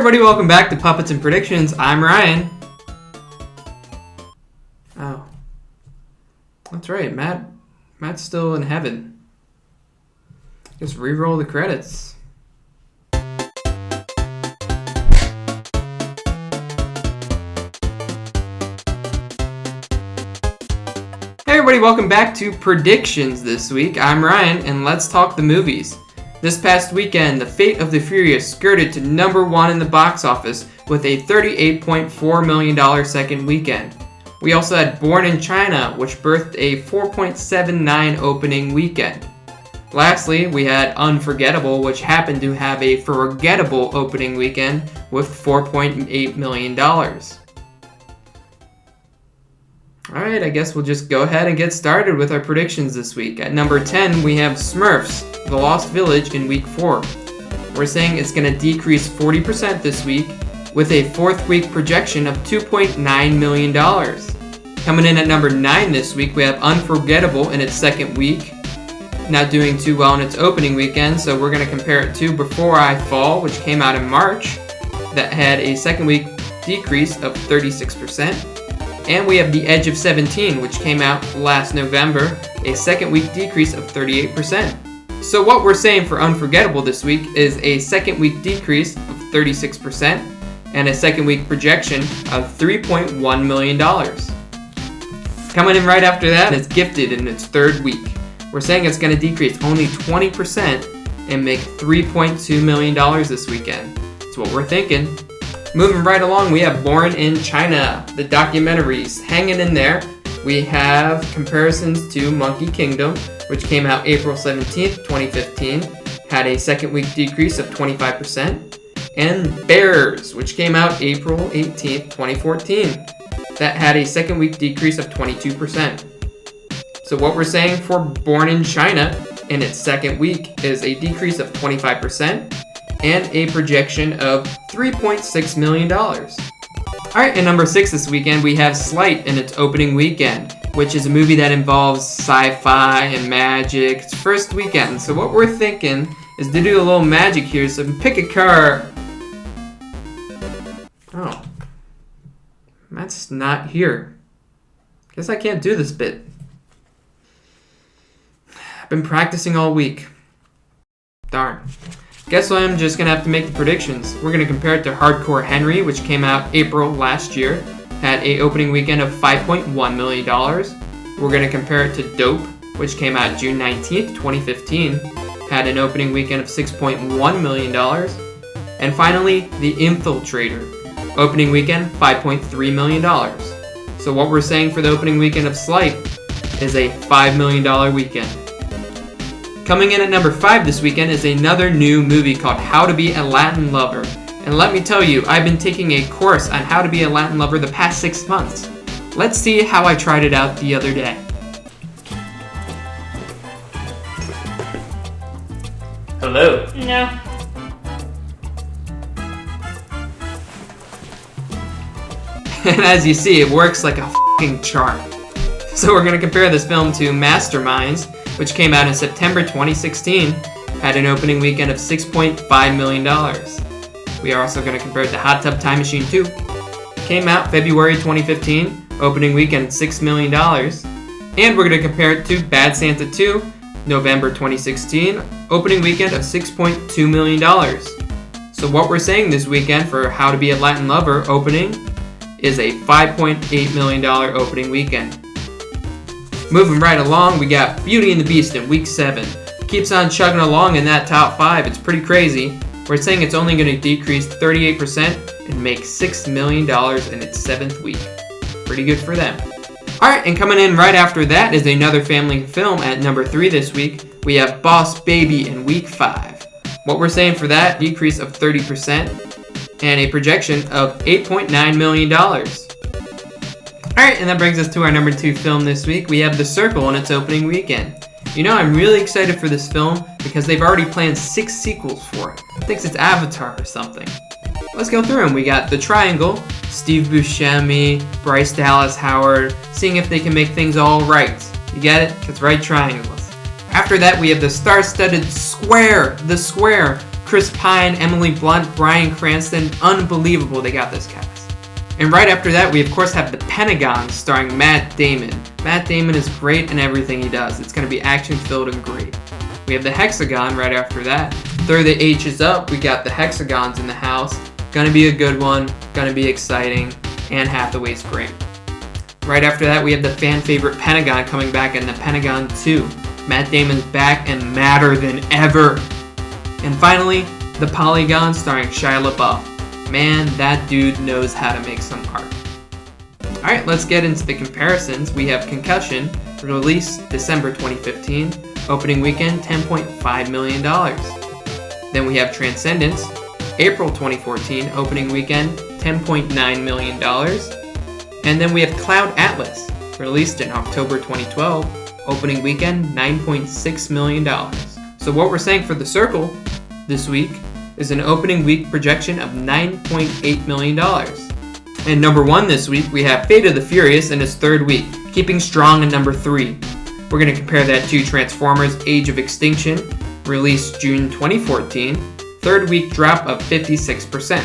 everybody, welcome back to Puppets and Predictions. I'm Ryan. Oh. That's right, Matt's still in heaven. Just re-roll the credits. Hey everybody, welcome back to Predictions this week. I'm Ryan, and let's talk the movies. This past weekend, The Fate of the Furious skirted to number 1 in the box office with a $38.4 million second weekend. We also had Born in China, which birthed a $4.79 opening weekend. Lastly, we had Unforgettable, which happened to have a forgettable opening weekend with $4.8 million. Alright, I guess we'll just go ahead and get started with our predictions this week. At number 10, we have Smurfs, The Lost Village in week 4. We're saying it's going to decrease 40% this week with a 4th week projection of $2.9 million. Coming in at number 9 this week, we have Unforgettable in its second week. Not doing too well in its opening weekend, so we're going to compare it to Before I Fall, which came out in March, that had a second week decrease of 36%. And we have The Edge of 17, which came out last November, a second week decrease of 38%. So what we're saying for Unforgettable this week is a second week decrease of 36% and a second week projection of $3.1 million. Coming in right after that is Gifted in its third week. We're saying it's going to decrease only 20% and make $3.2 million this weekend. That's what we're thinking. Moving right along, we have Born in China, the documentaries. Hanging in there, we have comparisons to Monkey Kingdom, which came out April 17th, 2015, had a second week decrease of 25%, and Bears, which came out April 18th, 2014, that had a second week decrease of 22%. So what we're saying for Born in China in its second week is a decrease of 25%, and a projection of $3.6 million. Alright, and number 6 this weekend, we have Sleight in its opening weekend, which is a movie that involves sci-fi and magic. It's first weekend, so what we're thinking is to do a little magic here, so pick a car. Oh. Matt's not here. Guess I can't do this bit. I've been practicing all week. Darn. Guess I'm just going to have to make the predictions. We're going to compare it to Hardcore Henry, which came out April last year, had a opening weekend of $5.1 million. We're going to compare it to Dope, which came out June 19th, 2015, had an opening weekend of $6.1 million. And finally, The Infiltrator, opening weekend $5.3 million. So what we're saying for the opening weekend of Sleight is a $5 million weekend. Coming in at number 5 this weekend is another new movie called How to Be a Latin Lover. And let me tell you, I've been taking a course on how to be a Latin lover the past 6 months. Let's see how I tried it out the other day. Hello. No. And as you see, it works like a f***ing charm. So we're going to compare this film to Masterminds, which came out in September 2016, had an opening weekend of $6.5 million. We are also going to compare it to Hot Tub Time Machine 2. Came out February 2015, opening weekend $6 million. And we're going to compare it to Bad Santa 2, November 2016, opening weekend of $6.2 million. So what we're saying this weekend for How to Be a Latin Lover opening is a $5.8 million opening weekend. Moving right along, we got Beauty and the Beast in week 7. Keeps on chugging along in that top 5. It's pretty crazy. We're saying it's only going to decrease 38% and make $6 million in its 7th week. Pretty good for them. Alright, and coming in right after that is another family film at number 3 this week. We have Boss Baby in week 5. What we're saying for that, decrease of 30% and a projection of $8.9 million. Alright, and that brings us to our number 2 film this week. We have The Circle in its opening weekend. You know, I'm really excited for this film because they've already planned 6 sequels for it. I think it's Avatar or something. Let's go through them. We got The Triangle, Steve Buscemi, Bryce Dallas Howard, seeing if they can make things all right. You get it? It's right triangles. After that, we have the star-studded Square, The Square, Chris Pine, Emily Blunt, Bryan Cranston. Unbelievable they got this cast. And right after that, we of course have The Pentagon starring Matt Damon. Matt Damon is great in everything he does. It's going to be action-filled and great. We have The Hexagon right after that. Throw the H's up, we got The Hexagons in the house. Gonna be a good one, gonna be exciting, Anne Hathaway's great. Right after that, we have the fan favorite Pentagon coming back in The Pentagon 2. Matt Damon's back and madder than ever. And finally, The Polygon starring Shia LaBeouf. Man, that dude knows how to make some art. Alright, let's get into the comparisons. We have Concussion, released December 2015, opening weekend $10.5 million. Then we have Transcendence, April 2014, opening weekend $10.9 million. And then we have Cloud Atlas, released in October 2012, opening weekend $9.6 million. So what we're saying for The Circle this week is an opening week projection of $9.8 million. And number 1 this week, we have Fate of the Furious in its 3rd week, keeping strong in number 3. We're going to compare that to Transformers Age of Extinction, released June 2014, 3rd week drop of 56%.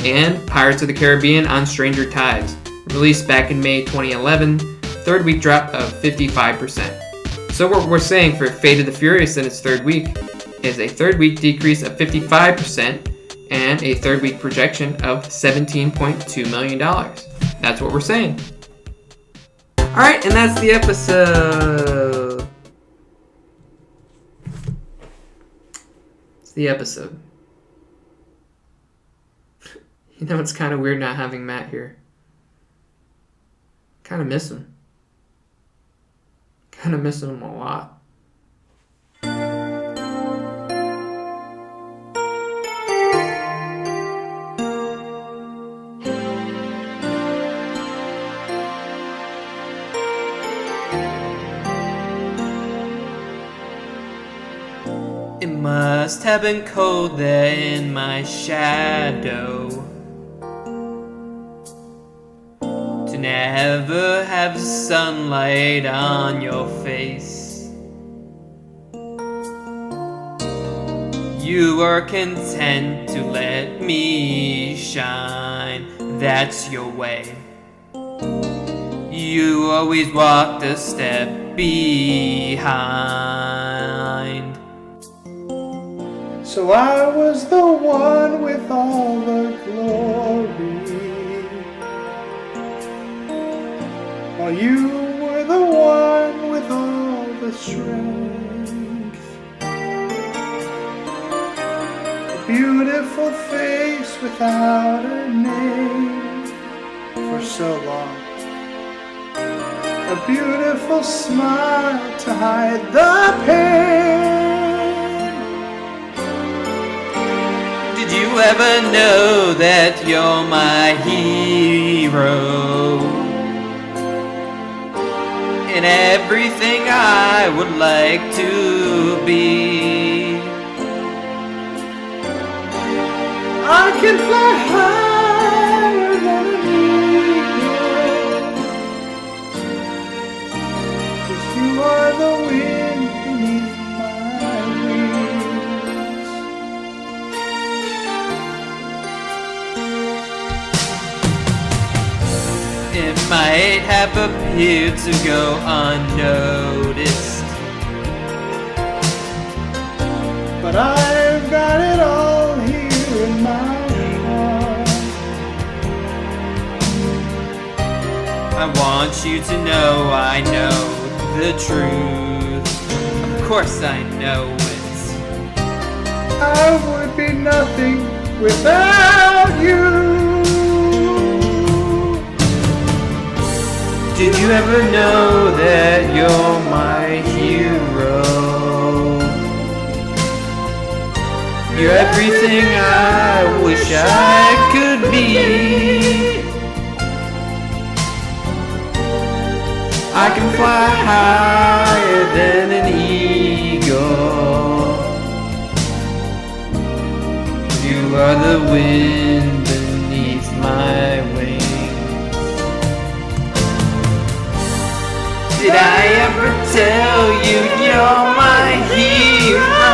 And Pirates of the Caribbean on Stranger Tides, released back in May 2011, 3rd week drop of 55%. So what we're saying for Fate of the Furious in its 3rd week is a 3rd week decrease of 55% and a 3rd week projection of $17.2 million. That's what we're saying. Alright, and that's the episode. It's the episode. You know, it's kind of weird not having Matt here. Kind of miss him. Kind of missing him a lot. It must have been cold there in my shadow to never have sunlight on your face. You were content to let me shine, that's your way. You always walked a step behind. So I was the one with all the glory, while you were the one with all the strength. A beautiful face without a name for so long. A beautiful smile to hide the pain. Did you ever know that you're my hero? In everything I would like to be. I can fly higher than an eagle, 'cause you are the wind beneath my wings. It might have appeared to go unnoticed, But I've got it all here in my heart. I want you to know I know the truth. Of course I know it. I would be nothing without you. Did you ever know that you're my hero? You're everything I wish I could be. I can fly higher than an eagle. You are the wind beneath my wings. Did I ever tell you you're my hero?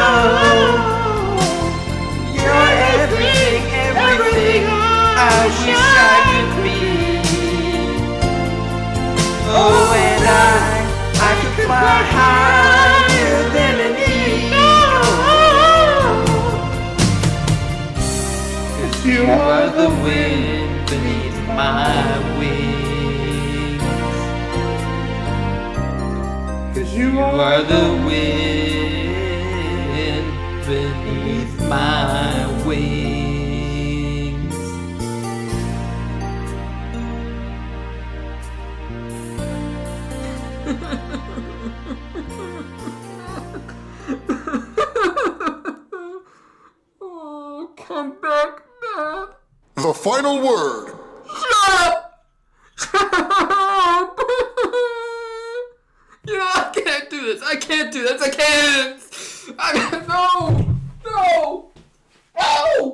fly higher than an eagle. 'Cause you are the wind beneath my wings. 'Cause you are the wind beneath my wings. Oh, come back, man. The final word. Shut up! Shut up! You know, I can't do this. I can't do this. I can't. No! No! No!